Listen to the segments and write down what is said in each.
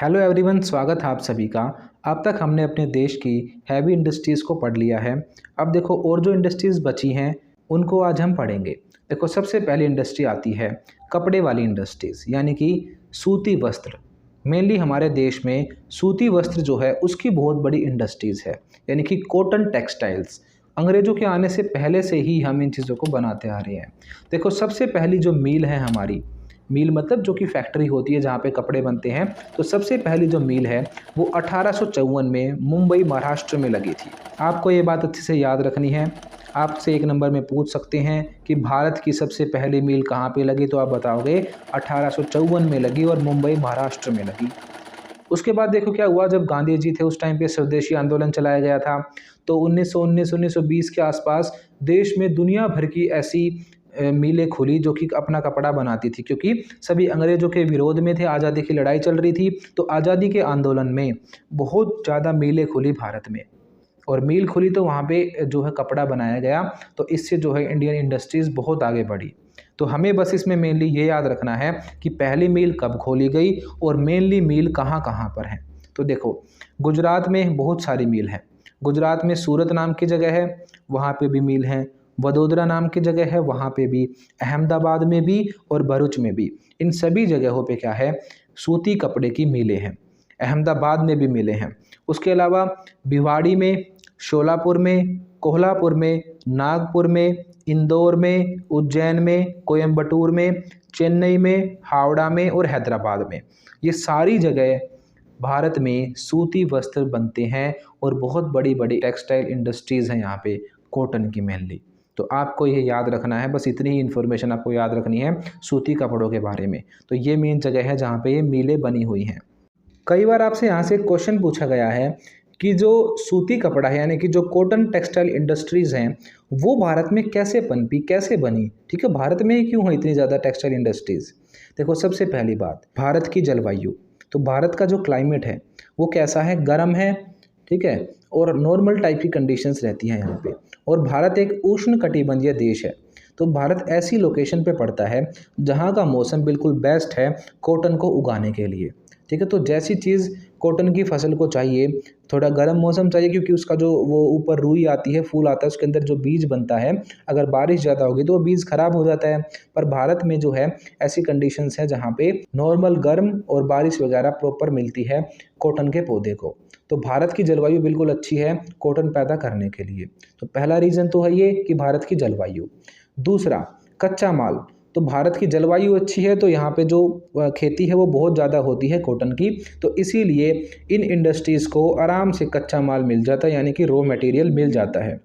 Hello everyone, स्वागत है आप सभी का। अब तक हमने अपने देश की हैवी इंडस्ट्रीज़ को पढ़ लिया है। अब देखो और जो इंडस्ट्रीज़ बची हैं उनको आज हम पढ़ेंगे। देखो सबसे पहली इंडस्ट्री आती है कपड़े वाली इंडस्ट्रीज़, यानी कि सूती वस्त्र। मेनली हमारे देश में सूती वस्त्र जो है उसकी बहुत बड़ी इंडस्ट्रीज़ है, यानी कि कॉटन टेक्सटाइल्स। अंग्रेज़ों के आने से पहले से ही हम इन चीज़ों को बनाते आ रहे हैं। देखो सबसे पहली जो मील है हमारी, मील मतलब जो कि फैक्ट्री होती है जहाँ पे कपड़े बनते हैं, तो सबसे पहली जो मील है वो 1854 में मुंबई महाराष्ट्र में लगी थी। आपको ये बात अच्छे से याद रखनी है। आपसे एक नंबर में पूछ सकते हैं कि भारत की सबसे पहली मील कहाँ पे लगी, तो आप बताओगे 1854 में लगी और मुंबई महाराष्ट्र में लगी। उसके बाद देखो क्या हुआ, जब गांधी जी थे उस टाइम पे स्वदेशी आंदोलन चलाया गया था। तो 1919-1920 के आसपास देश में दुनिया भर की ऐसी मिलें खुली जो कि अपना कपड़ा बनाती थी, क्योंकि सभी अंग्रेज़ों के विरोध में थे। आज़ादी की लड़ाई चल रही थी, तो आज़ादी के आंदोलन में बहुत ज़्यादा मिलें खुली भारत में, और मील खुली तो वहाँ पे जो है कपड़ा बनाया गया। तो इससे जो है इंडियन इंडस्ट्रीज़ बहुत आगे बढ़ी। तो हमें बस इसमें मेनली ये याद रखना है कि पहली मील कब खोली गई और मेनली मील कहाँ कहाँ पर है। तो देखो गुजरात में बहुत सारी मील हैं। गुजरात में सूरत नाम की जगह है, वहाँ पे भी मील हैं। वडोदरा नाम की जगह है, वहाँ पे भी। अहमदाबाद में भी और भरूच में भी। इन सभी जगहों पे क्या है, सूती कपड़े की मिलें हैं। अहमदाबाद में भी मिलें हैं। उसके अलावा भिवाड़ी में, शोलापुर में, कोल्हापुर में, नागपुर में, इंदौर में, उज्जैन में, कोयम्बटूर में, चेन्नई में, हावड़ा में और हैदराबाद में, ये सारी जगह भारत में सूती वस्त्र बनते हैं और बहुत बड़ी बड़ी टेक्सटाइल इंडस्ट्रीज़ हैं यहाँ पे, कॉटन की मेनली। तो आपको ये याद रखना है, बस इतनी ही इन्फॉर्मेशन आपको याद रखनी है सूती कपड़ों के बारे में। तो ये मेन जगह है जहाँ पे ये मिलें बनी हुई हैं। कई बार आपसे यहाँ से क्वेश्चन पूछा गया है कि जो सूती कपड़ा है, यानी कि जो कॉटन टेक्सटाइल इंडस्ट्रीज़ हैं, वो भारत में कैसे पनपी, कैसे बनी। ठीक है, भारत में ही क्यों है इतनी ज़्यादा टेक्सटाइल इंडस्ट्रीज़। देखो सबसे पहली बात, भारत की जलवायु। तो भारत का जो क्लाइमेट है वो कैसा है, गर्म है, ठीक है, और नॉर्मल टाइप की कंडीशंस रहती हैं यहाँ पे। और भारत एक उष्ण कटिबंधीय देश है। तो भारत ऐसी लोकेशन पे पड़ता है जहाँ का मौसम बिल्कुल बेस्ट है कॉटन को उगाने के लिए। ठीक है, तो जैसी चीज़ कॉटन की फसल को चाहिए, थोड़ा गर्म मौसम चाहिए, क्योंकि उसका जो वो ऊपर रुई आती है, फूल आता है, उसके अंदर जो बीज बनता है, अगर बारिश ज़्यादा होगी तो वो बीज खराब हो जाता है। पर भारत में जो है ऐसी कंडीशंस है जहाँ पे नॉर्मल गर्म और बारिश वगैरह प्रॉपर मिलती है कॉटन के पौधे को। तो भारत की जलवायु बिल्कुल अच्छी है कॉटन पैदा करने के लिए। तो पहला रीज़न तो है ये कि भारत की जलवायु। दूसरा, कच्चा माल। तो भारत की जलवायु अच्छी है, तो यहाँ पे जो खेती है वो बहुत ज़्यादा होती है कॉटन की, तो इसीलिए इन इंडस्ट्रीज़ को आराम से कच्चा माल मिल जाता है, यानी कि रॉ मटेरियल मिल जाता है।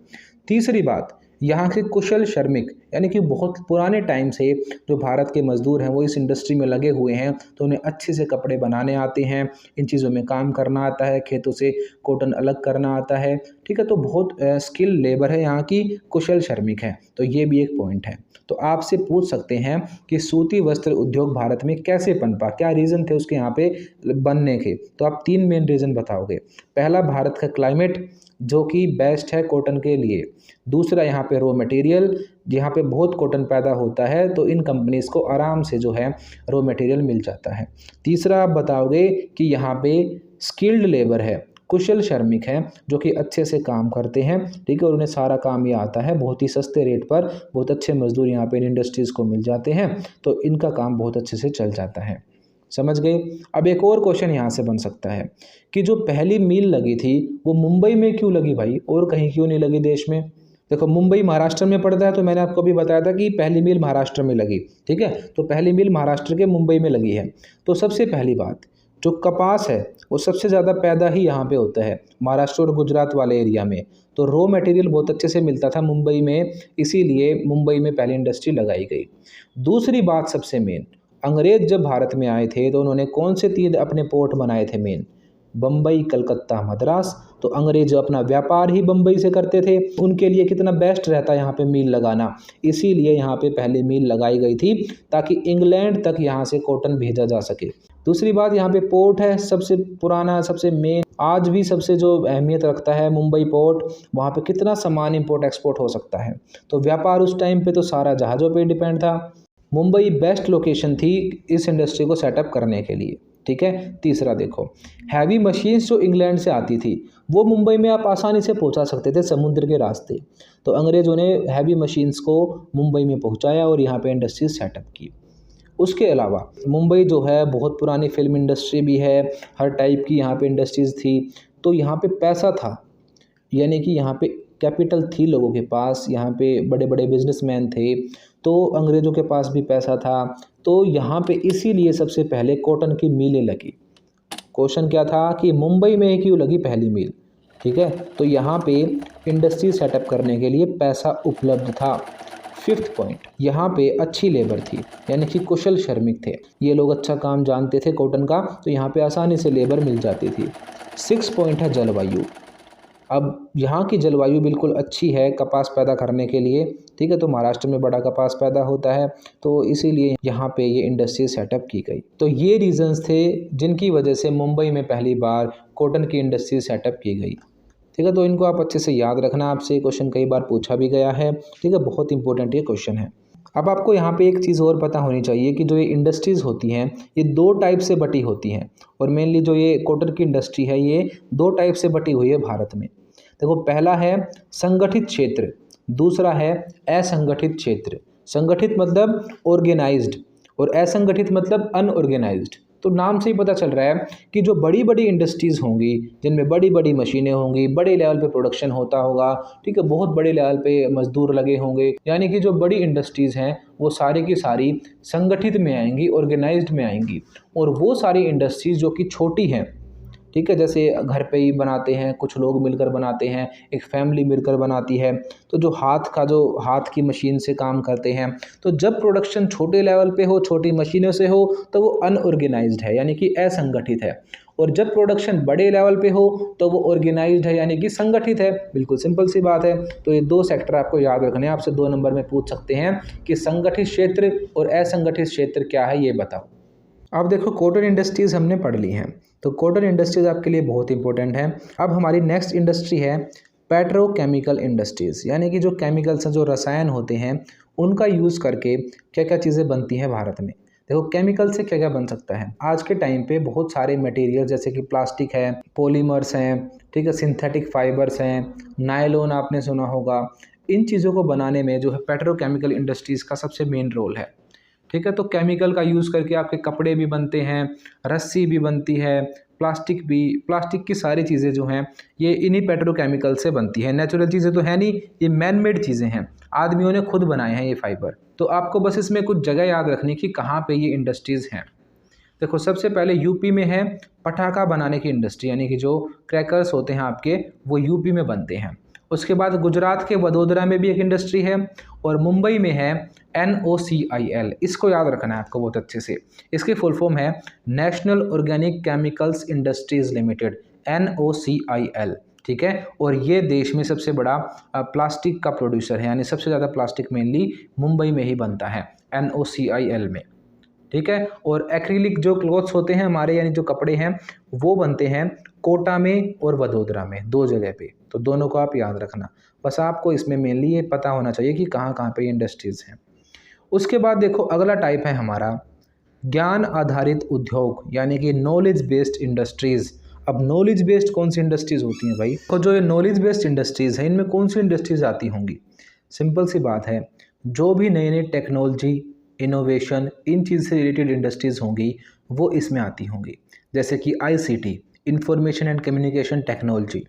तीसरी बात, यहाँ के कुशल श्रमिक, यानी कि बहुत पुराने टाइम से जो भारत के मज़दूर हैं वो इस इंडस्ट्री में लगे हुए हैं, तो उन्हें अच्छे से कपड़े बनाने आते हैं, इन चीज़ों में काम करना आता है, खेतों से कॉटन अलग करना आता है। ठीक है, तो बहुत स्किल लेबर है यहाँ की, कुशल श्रमिक है। तो ये भी एक पॉइंट है। तो आपसे पूछ सकते हैं कि सूती वस्त्र उद्योग भारत में कैसे पनपा, क्या रीज़न थे उसके यहाँ पे बनने के। तो आप 3 मेन रीज़न बताओगे। पहला, भारत का क्लाइमेट जो कि बेस्ट है कॉटन के लिए। दूसरा, यहाँ पे रॉ मटेरियल, जहाँ पे बहुत कॉटन पैदा होता है, तो इन कंपनीज़ को आराम से जो है रॉ मटेरियल मिल जाता है। तीसरा, आप बताओगे कि यहाँ पे स्किल्ड लेबर है, कुशल श्रमिक हैं जो कि अच्छे से काम करते हैं। ठीक है, और उन्हें सारा काम ये आता है, बहुत ही सस्ते रेट पर बहुत अच्छे मजदूर यहाँ पे इन इंडस्ट्रीज़ को मिल जाते हैं, तो इनका काम बहुत अच्छे से चल जाता है। समझ गए। अब एक और क्वेश्चन यहाँ से बन सकता है कि जो पहली मील लगी थी वो मुंबई में क्यों लगी भाई, और कहीं क्यों नहीं लगी देश में। देखो मुंबई महाराष्ट्र में पड़ता है, तो मैंने आपको भी बताया था कि पहली मील महाराष्ट्र में लगी। ठीक है, तो पहली मील महाराष्ट्र के मुंबई में लगी है। तो सबसे पहली बात, जो कपास है वो सबसे ज़्यादा पैदा ही यहाँ पे होता है महाराष्ट्र और गुजरात वाले एरिया में। तो रॉ मटेरियल बहुत अच्छे से मिलता था मुंबई में, इसीलिए मुंबई में पहली इंडस्ट्री लगाई गई। दूसरी बात, सबसे मेन, अंग्रेज़ जब भारत में आए थे तो उन्होंने कौन से 3 अपने पोर्ट बनाए थे मेन, बम्बई, कलकत्ता, मद्रास। तो अंग्रेज अपना व्यापार ही बम्बई से करते थे, उनके लिए कितना बेस्ट रहता यहाँ पे मील लगाना, इसीलिए यहाँ पे पहले मील लगाई गई थी ताकि इंग्लैंड तक यहाँ से कॉटन भेजा जा सके। दूसरी बात, यहाँ पे पोर्ट है सबसे पुराना, सबसे मेन, आज भी सबसे जो अहमियत रखता है मुंबई पोर्ट। वहाँ पे कितना सामान इंपोर्ट एक्सपोर्ट हो सकता है, तो व्यापार उस टाइम पे तो सारा जहाज़ों पे डिपेंड था। मुंबई बेस्ट लोकेशन थी इस इंडस्ट्री को सेटअप करने के लिए। ठीक है। तीसरा देखो, हैवी मशीन्स जो इंग्लैंड से आती थी वो मुंबई में आप आसानी से पहुंचा सकते थे समुद्र के रास्ते, तो अंग्रेज़ों ने हैवी मशीन्स को मुंबई में पहुंचाया और यहाँ पे इंडस्ट्रीज सेटअप की। उसके अलावा मुंबई जो है बहुत पुरानी फिल्म इंडस्ट्री भी है, हर टाइप की यहाँ पे इंडस्ट्रीज़ थी, तो यहाँ पे पैसा था, यानी कि यहाँ पे कैपिटल थी लोगों के पास, यहाँ पे बड़े बड़े बिजनेसमैन थे, तो अंग्रेज़ों के पास भी पैसा था, तो यहाँ पे इसीलिए सबसे पहले कॉटन की मिलें लगी। क्वेश्चन क्या था कि मुंबई में ही क्यों लगी पहली मिल, ठीक है, तो यहाँ पे इंडस्ट्री सेटअप करने के लिए पैसा उपलब्ध था। फिफ्थ पॉइंट, यहाँ पे अच्छी लेबर थी, यानी कि कुशल श्रमिक थे, ये लोग अच्छा काम जानते थे कॉटन का, तो यहाँ पे आसानी से लेबर मिल जाती थी। सिक्स पॉइंट है जलवायु। अब यहाँ की जलवायु बिल्कुल अच्छी है कपास पैदा करने के लिए, ठीक है, तो महाराष्ट्र में बड़ा कपास पैदा होता है, तो इसीलिए यहाँ पे ये इंडस्ट्री सेटअप की गई। तो ये रीजंस थे जिनकी वजह से मुंबई में पहली बार कॉटन की इंडस्ट्री सेटअप की गई, ठीक है, तो इनको आप अच्छे से याद रखना, आपसे क्वेश्चन कई बार पूछा भी गया है, ठीक है, बहुत इंपॉर्टेंट ये क्वेश्चन है। अब आपको यहाँ पे एक चीज़ और पता होनी चाहिए कि जो ये इंडस्ट्रीज़ होती हैं ये दो टाइप से बटी होती हैं, और मेनली जो ये कॉटन की इंडस्ट्री है ये दो टाइप से बटी हुई है भारत में। देखो, पहला है संगठित क्षेत्र, दूसरा है असंगठित क्षेत्र। संगठित मतलब ऑर्गेनाइज्ड और असंगठित मतलब अनऑर्गेनाइज्ड। तो नाम से ही पता चल रहा है कि जो बड़ी बड़ी इंडस्ट्रीज़ होंगी जिनमें बड़ी बड़ी मशीनें होंगी, बड़े लेवल पे प्रोडक्शन होता होगा, ठीक है, बहुत बड़े लेवल पे मजदूर लगे होंगे, यानी कि जो बड़ी इंडस्ट्रीज़ हैं वो सारी की सारी संगठित में आएंगी, ऑर्गेनाइज्ड में आएंगी। और वो सारी इंडस्ट्रीज़ जो कि छोटी हैं, ठीक है, जैसे घर पे ही बनाते हैं, कुछ लोग मिलकर बनाते हैं, एक फैमिली मिलकर बनाती है, तो जो हाथ की मशीन से काम करते हैं, तो जब प्रोडक्शन छोटे लेवल पे हो, छोटी मशीनों से हो, तो वो अनऑर्गेनाइज्ड है, यानी कि असंगठित है। और जब प्रोडक्शन बड़े लेवल पे हो तो वो ऑर्गेनाइज्ड है, यानी कि संगठित है। बिल्कुल सिंपल सी बात है। तो ये दो सेक्टर आपको याद रखने हैं, आपसे 2 नंबर में पूछ सकते हैं कि संगठित क्षेत्र और असंगठित क्षेत्र क्या है, ये बताओ। अब देखो, कॉटन इंडस्ट्रीज़ हमने पढ़ ली हैं, तो कॉटन इंडस्ट्रीज़ आपके लिए बहुत इंपॉर्टेंट है। अब हमारी नेक्स्ट इंडस्ट्री है पेट्रोकेमिकल इंडस्ट्रीज़, यानी कि जो केमिकल्स हैं, जो रसायन होते हैं, उनका यूज़ करके क्या क्या चीज़ें बनती हैं भारत में। देखो, केमिकल से क्या क्या बन सकता है। आज के टाइम पे बहुत सारे मटेरियल जैसे कि प्लास्टिक है, पॉलीमर्स हैं, ठीक है, सिंथेटिक फाइबर्स हैं, नायलॉन आपने सुना होगा, इन चीज़ों को बनाने में जो है पेट्रोकेमिकल इंडस्ट्रीज़ का सबसे मेन रोल है, ठीक है। तो केमिकल का यूज़ करके आपके कपड़े भी बनते हैं, रस्सी भी बनती है, प्लास्टिक की सारी चीज़ें जो हैं ये इन्हीं पेट्रोकेमिकल से बनती है। नेचुरल चीज़ें तो है नहीं, ये मैन मेड चीज़ें हैं, आदमियों ने खुद बनाए हैं ये फाइबर। तो आपको बस इसमें कुछ जगह याद रखनी कि कहाँ पे ये इंडस्ट्रीज़ हैं। देखो, सबसे पहले यूपी में है पटाखा बनाने की इंडस्ट्री, यानी कि जो क्रैकर्स होते हैं आपके, वो यूपी में बनते हैं। उसके बाद गुजरात के वडोदरा में भी एक इंडस्ट्री है, और मुंबई में है NOCIL। इसको याद रखना है आपको बहुत अच्छे से। इसकी फुल फॉर्म है national organic chemicals industries limited, NOCIL, ठीक है। और ये देश में सबसे बड़ा प्लास्टिक का प्रोड्यूसर है, यानी सबसे ज़्यादा प्लास्टिक मेनली मुंबई में ही बनता है, NOCIL में, ठीक है। और एक्रिलिक जो क्लॉथ्स होते हैं हमारे, यानी जो कपड़े हैं, वो बनते हैं कोटा में और वडोदरा में, 2 जगह पे। तो दोनों को आप याद रखना, बस आपको इसमें मेनली ये पता होना चाहिए कि कहाँ कहाँ पे इंडस्ट्रीज़ हैं। उसके बाद देखो, अगला टाइप है हमारा ज्ञान आधारित उद्योग, यानी कि नॉलेज बेस्ड इंडस्ट्रीज़। अब नॉलेज बेस्ड कौन सी इंडस्ट्रीज़ होती हैं भाई? तो जो ये नॉलेज बेस्ड इंडस्ट्रीज़ हैं, इनमें कौन सी इंडस्ट्रीज़ आती होंगी? सिंपल सी बात है, जो भी नई नई टेक्नोलॉजी, इनोवेशन, इन चीज़ से रिलेटेड इंडस्ट्रीज़ होंगी वो इसमें आती होंगी। जैसे कि ICT, information and communication technology,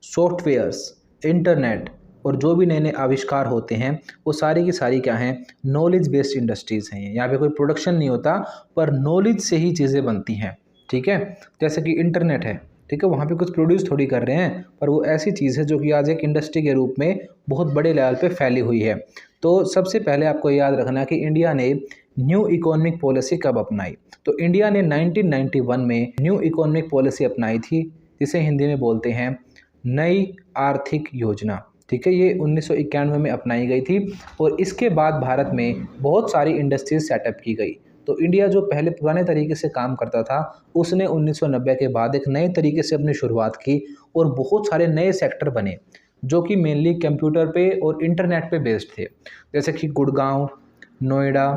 softwares, internet, और जो भी नए नए आविष्कार होते हैं वो सारी की सारी क्या हैं? नॉलेज बेस्ड इंडस्ट्रीज़ हैं। यहाँ पे कोई प्रोडक्शन नहीं होता, पर नॉलेज से ही चीज़ें बनती हैं, ठीक है। जैसे कि इंटरनेट है, ठीक है, वहाँ पे कुछ प्रोड्यूस थोड़ी कर रहे हैं, पर वो ऐसी चीज़ है जो कि आज एक इंडस्ट्री के रूप में बहुत बड़े लेवल पे फैली हुई है। तो सबसे पहले आपको याद रखना कि इंडिया ने न्यू इकोनॉमिक पॉलिसी कब अपनाई? तो इंडिया ने 1991 में न्यू इकोनॉमिक पॉलिसी अपनाई थी, जिसे हिंदी में बोलते हैं नई आर्थिक योजना, ठीक है। ये 1991 में अपनाई गई थी, और इसके बाद भारत में बहुत सारी इंडस्ट्रीज सेटअप की गई। तो इंडिया जो पहले पुराने तरीके से काम करता था, उसने 1990 के बाद एक नए तरीके से अपनी शुरुआत की, और बहुत सारे नए सेक्टर बने जो कि मेनली कंप्यूटर पे और इंटरनेट पे बेस्ड थे। जैसे कि गुड़गांव, नोएडा,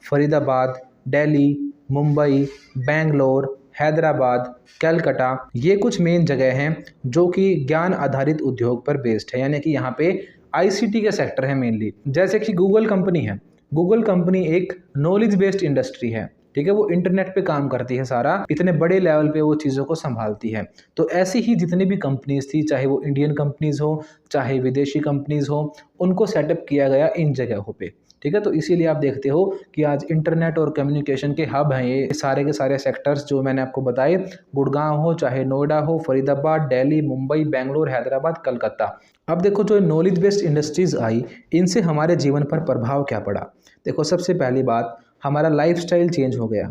फरीदाबाद, दिल्ली, मुंबई, बेंगलोर, हैदराबाद, कलकत्ता, ये कुछ मेन जगह हैं जो कि ज्ञान आधारित उद्योग पर बेस्ड है, यानी कि यहाँ पे आईसीटी के सेक्टर है मेनली। जैसे कि गूगल कंपनी है, गूगल कंपनी एक नॉलेज बेस्ड इंडस्ट्री है, ठीक है, वो इंटरनेट पे काम करती है सारा, इतने बड़े लेवल पे वो चीज़ों को संभालती है। तो ऐसी ही जितनी भी कंपनीज थी, चाहे वो इंडियन कंपनीज हो चाहे विदेशी कंपनीज हो, उनको सेटअप किया गया इन जगहों पे, ठीक है। तो इसीलिए आप देखते हो कि आज इंटरनेट और कम्युनिकेशन के हब हैं ये सारे के सारे सेक्टर्स जो मैंने आपको बताए, गुड़गांव हो चाहे नोएडा हो, फरीदाबाद, दिल्ली, मुंबई, बेंगलोर, हैदराबाद, कलकत्ता। अब देखो जो नॉलेज बेस्ड इंडस्ट्रीज आई, इनसे हमारे जीवन पर प्रभाव क्या पड़ा। देखो सबसे पहली बात, हमारा लाइफस्टाइल चेंज हो गया।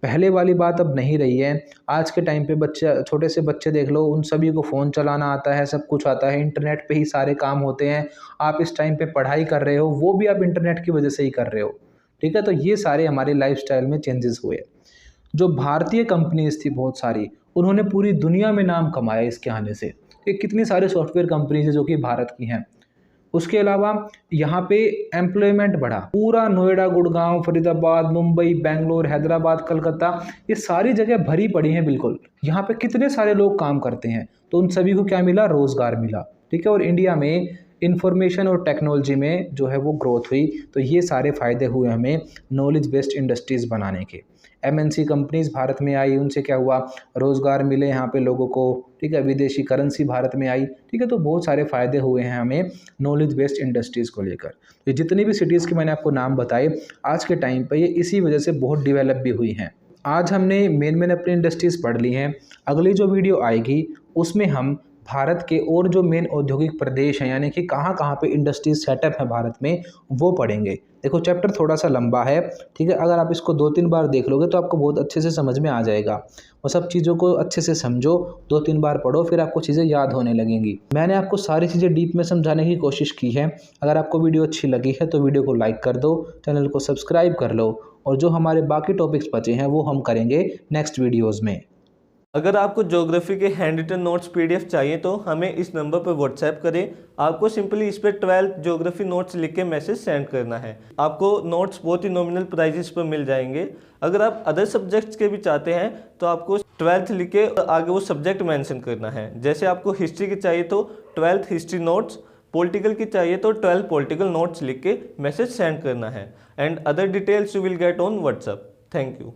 पहले वाली बात अब नहीं रही है। आज के टाइम पे बच्चे, छोटे से बच्चे देख लो, उन सभी को फ़ोन चलाना आता है, सब कुछ आता है, इंटरनेट पे ही सारे काम होते हैं। आप इस टाइम पे पढ़ाई कर रहे हो, वो भी आप इंटरनेट की वजह से ही कर रहे हो, ठीक है। तो ये सारे हमारे लाइफस्टाइल में चेंजेस हुए। जो भारतीय कंपनीज थी बहुत सारी, उन्होंने पूरी दुनिया में नाम कमाया इसके आने से। ये कितनी सारे सॉफ्टवेयर कंपनीज है जो कि भारत की हैं। उसके अलावा यहाँ पे एम्प्लॉयमेंट बढ़ा, पूरा नोएडा, गुड़गांव, फरीदाबाद, मुंबई, बेंगलोर, हैदराबाद, कलकत्ता, ये सारी जगह भरी पड़ी हैं बिल्कुल। यहाँ पे कितने सारे लोग काम करते हैं, तो उन सभी को क्या मिला, रोजगार मिला, ठीक है। और इंडिया में इंफॉर्मेशन और टेक्नोलॉजी में जो है वो ग्रोथ हुई। तो ये सारे फायदे हुए हमें नॉलेज बेस्ड इंडस्ट्रीज बनाने के। एमएनसी कंपनीज भारत में आई, उनसे क्या हुआ, रोजगार मिले यहाँ पे लोगों को, ठीक है। विदेशी करेंसी भारत में आई, ठीक है। तो बहुत सारे फायदे हुए हैं हमें नॉलेज बेस्ड इंडस्ट्रीज़ को लेकर। तो जितनी भी सिटीज़ के मैंने आपको नाम बताए, आज के टाइम पे ये इसी वजह से बहुत डेवलप भी हुई हैं। आज हमने मेन अपनी इंडस्ट्रीज़ पढ़ ली हैं। अगली जो वीडियो आएगी उसमें हम भारत के और जो मेन औद्योगिक प्रदेश हैं, यानी कि कहाँ कहाँ पे इंडस्ट्रीज सेटअप है भारत में, वो पढ़ेंगे। देखो चैप्टर थोड़ा सा लंबा है, ठीक है। अगर आप इसको 2-3 बार देख लोगे तो आपको बहुत अच्छे से समझ में आ जाएगा। वो सब चीज़ों को अच्छे से समझो, 2-3 बार पढ़ो, फिर आपको चीज़ें याद होने लगेंगी। मैंने आपको सारी चीज़ें डीप में समझाने की कोशिश की है। अगर आपको वीडियो अच्छी लगी है तो वीडियो को लाइक कर दो, चैनल को सब्सक्राइब कर लो, और जो हमारे बाकी टॉपिक्स बचे हैं वो हम करेंगे नेक्स्ट वीडियोज़ में। अगर आपको ज्योग्राफी के हैंड रिटन नोट्स पीडीएफ चाहिए तो हमें इस नंबर पर व्हाट्सएप करें। आपको सिंपली इस पर 12th ज्योग्राफी नोट्स लिख के मैसेज सेंड करना है। आपको नोट्स बहुत ही नॉमिनल प्राइजेस पर मिल जाएंगे। अगर आप अदर सब्जेक्ट्स के भी चाहते हैं तो आपको 12th लिख के आगे वो सब्जेक्ट मेंशन करना है। जैसे आपको हिस्ट्री की चाहिए तो 12th हिस्ट्री नोट्स, पॉलिटिकल की चाहिए तो 12 पॉलिटिकल नोट्स लिख के मैसेज सेंड करना है। And other details you will get on WhatsApp. Thank you.